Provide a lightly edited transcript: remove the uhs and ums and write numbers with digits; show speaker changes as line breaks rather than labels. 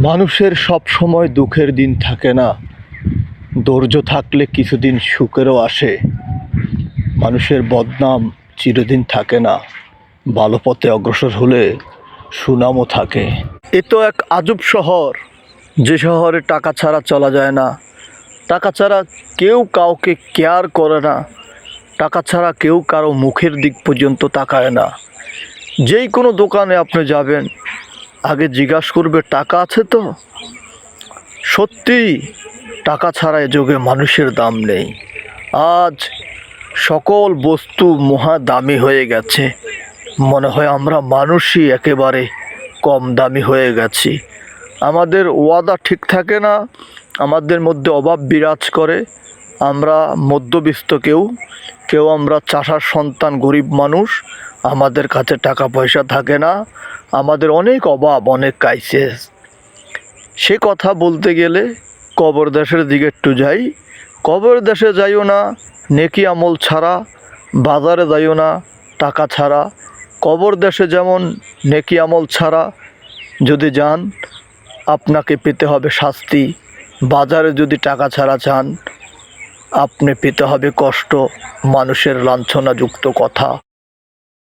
মানুষের সব সময় দুঃখের দিন থাকে না। ধৈর্য থাকলে কিছুদিন সুখেরও আসে। মানুষের বদনাম চিরদিন থাকে না। ভালো পথে অগ্রসর হলে সুনামও থাকে। এ তো এক আজব শহর, যে শহরে টাকা ছাড়া চলা যায় না। টাকা ছাড়া কেউ কাউকে কেয়ার করে না। টাকা ছাড়া কেউ কারো মুখের দিক পর্যন্ত তাকায় না। যেই কোনো দোকানে আপনি যাবেন, আগে জিজ্ঞাসা করবে টাকা আছে তো। সত্যি টাকা ছাড়া এ যুগে মানুষের দাম নেই। আজ সকল বস্তু মহা দামি হয়ে গেছে। মনে হয় আমরা মানুষই একেবারে কম দামি হয়ে গেছি। আমাদের ওয়াদা ঠিক থাকে না, আমাদের মধ্যে অভাব বিরাজ করে। আমরা মধ্যবিত্ত, কেউ আমরা চাষার সন্তান, গরিব মানুষ। আমাদের কাছে টাকা পয়সা থাকে না, আমাদের অনেক অভাব, অনেক ক্রাইসিস। সে কথা বলতে গেলে কবর দেশের দিকে একটু যাই। কবর দেশে যাইও না নেকি আমল ছাড়া, বাজারে যাইও না টাকা ছাড়া। কবর দেশে যেমন নেকি আমল ছাড়া যদি যান, আপনাকে পেতে হবে শাস্তি। বাজারে যদি টাকা ছাড়া চান, আপনি পেতে হবে কষ্ট, মানুষের লাঞ্ছনাযুক্ত কথা।